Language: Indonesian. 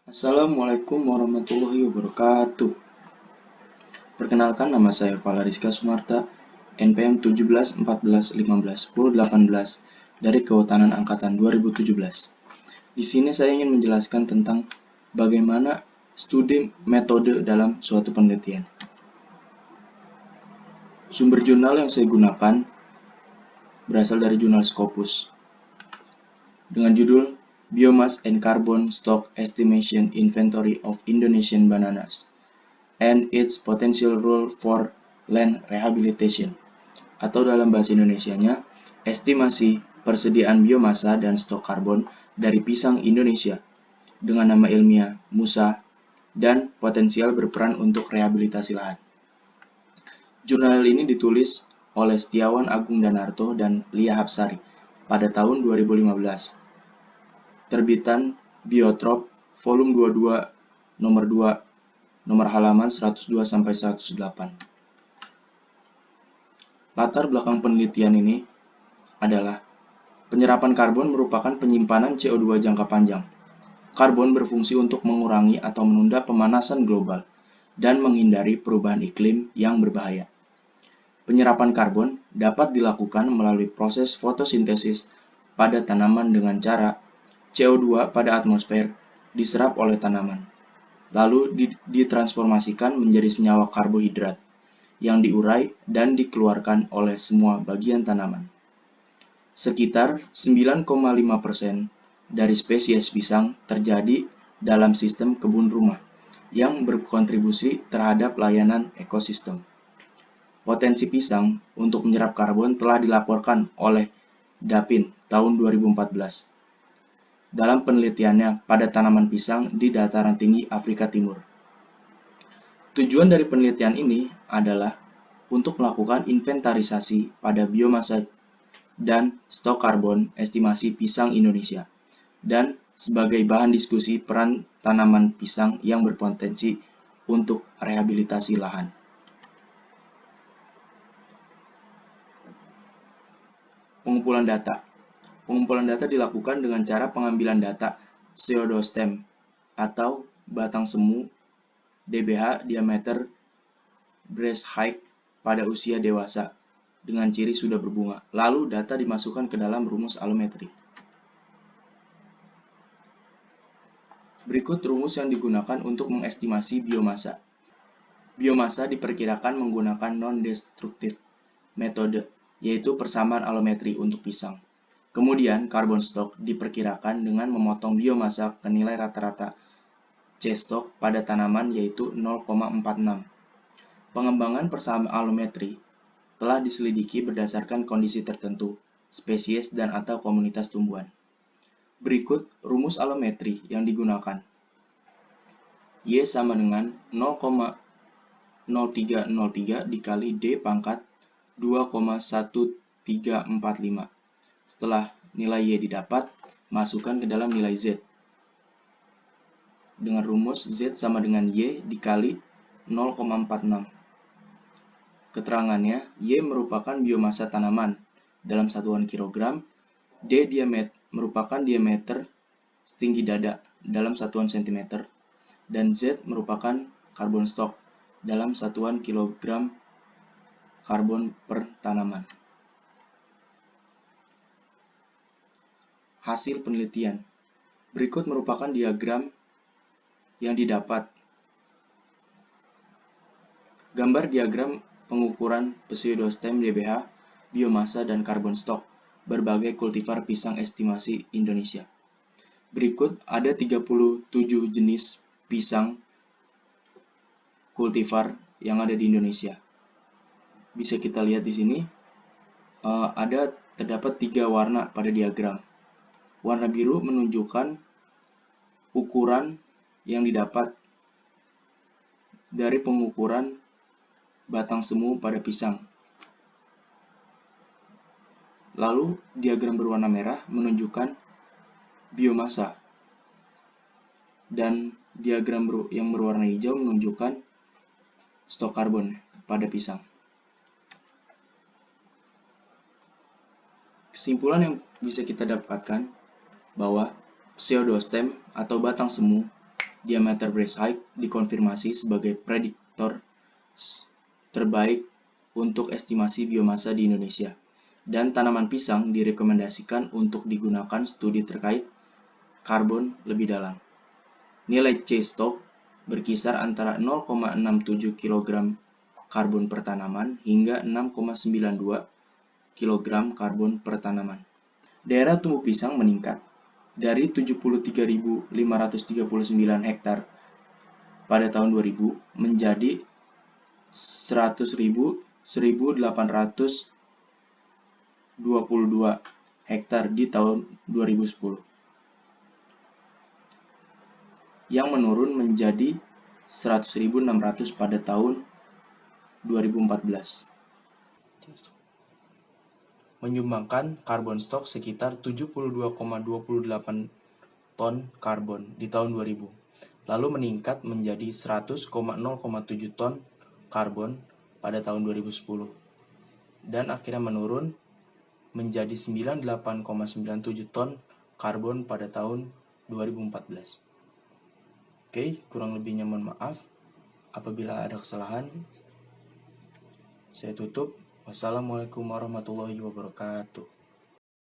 Assalamualaikum warahmatullahi wabarakatuh. Perkenalkan, nama saya Valariska Sumarta, NPM 17 14 15 10 18 dari Kehutanan Angkatan 2017. Di sini saya ingin menjelaskan tentang bagaimana studi metode dalam suatu penelitian. Sumber jurnal yang saya gunakan berasal dari jurnal Scopus dengan judul Biomass and Carbon Stock Estimation Inventory of Indonesian Bananas and its potential role for land rehabilitation, atau dalam bahasa Indonesianya, estimasi persediaan biomasa dan stok karbon dari pisang Indonesia dengan nama ilmiah Musa dan potensial berperan untuk rehabilitasi lahan. Jurnal ini ditulis oleh Setiawan Agung Danarto dan Lia Hapsari pada tahun 2015. Terbitan Biotrop, volume 22, nomor 2, nomor halaman 102-108. Latar belakang penelitian ini adalah penyerapan karbon merupakan penyimpanan CO2 jangka panjang. Karbon berfungsi untuk mengurangi atau menunda pemanasan global dan menghindari perubahan iklim yang berbahaya. Penyerapan karbon dapat dilakukan melalui proses fotosintesis pada tanaman dengan cara CO2 pada atmosfer diserap oleh tanaman, lalu ditransformasikan menjadi senyawa karbohidrat yang diurai dan dikeluarkan oleh semua bagian tanaman. Sekitar 9,5% dari spesies pisang terjadi dalam sistem kebun rumah yang berkontribusi terhadap layanan ekosistem. Potensi pisang untuk menyerap karbon telah dilaporkan oleh Dapin tahun 2014 dalam penelitiannya pada tanaman pisang di dataran tinggi Afrika Timur. Tujuan dari penelitian ini adalah untuk melakukan inventarisasi pada biomasa dan stok karbon estimasi pisang Indonesia, dan sebagai bahan diskusi peran tanaman pisang yang berpotensi untuk rehabilitasi lahan. Pengumpulan data. Pengumpulan data dilakukan dengan cara pengambilan data pseudostem atau batang semu DBH diameter breast height pada usia dewasa dengan ciri sudah berbunga. Lalu data dimasukkan ke dalam rumus allometri. Berikut rumus yang digunakan untuk mengestimasi biomasa. Biomasa diperkirakan menggunakan non-destruktif metode, yaitu persamaan allometri untuk pisang. Kemudian, carbon stock diperkirakan dengan memotong biomasa ke nilai rata-rata C-stock pada tanaman, yaitu 0,46. Pengembangan persamaan allometri telah diselidiki berdasarkan kondisi tertentu, spesies dan/atau komunitas tumbuhan. Berikut rumus allometri yang digunakan. Y sama dengan 0,0303 dikali D pangkat 2,1345. Setelah nilai Y didapat, masukkan ke dalam nilai Z. Dengan rumus Z sama dengan Y dikali 0,46. Keterangannya, Y merupakan biomasa tanaman dalam satuan kilogram, D merupakan diameter setinggi dada dalam satuan sentimeter, dan Z merupakan carbon stock dalam satuan kilogram karbon per tanaman. Hasil penelitian. Berikut merupakan diagram yang didapat. Gambar diagram pengukuran pseudostem DBH, biomasa dan carbon stock berbagai kultivar pisang estimasi Indonesia. Berikut ada 37 jenis pisang kultivar yang ada di Indonesia. Bisa kita lihat di sini, terdapat 3 warna pada diagram. Warna biru menunjukkan ukuran yang didapat dari pengukuran batang semu pada pisang. Lalu diagram berwarna merah menunjukkan biomasa, dan diagram yang berwarna hijau menunjukkan stok karbon pada pisang. Kesimpulan yang bisa kita dapatkan bahwa pseudostem atau batang semu Diameter brace height dikonfirmasi sebagai prediktor terbaik untuk estimasi biomassa di Indonesia, dan tanaman pisang direkomendasikan untuk digunakan studi terkait karbon lebih dalam. Nilai C-stop berkisar antara 0,67 kg karbon per tanaman hingga 6,92 kg karbon per tanaman. Daerah tumbuh pisang meningkat dari 73.539 hektar pada tahun 2000 menjadi 100.1.822 hektar di tahun 2010, yang menurun menjadi 100.600 pada tahun 2014. Menyumbangkan karbon stok sekitar 72,28 ton karbon di tahun 2000, lalu meningkat menjadi 100,07 ton karbon pada tahun 2010, dan akhirnya menurun menjadi 98,97 ton karbon pada tahun 2014. Oke, kurang lebihnya mohon maaf. Apabila ada kesalahan, saya tutup. Wassalamualaikum warahmatullahi wabarakatuh.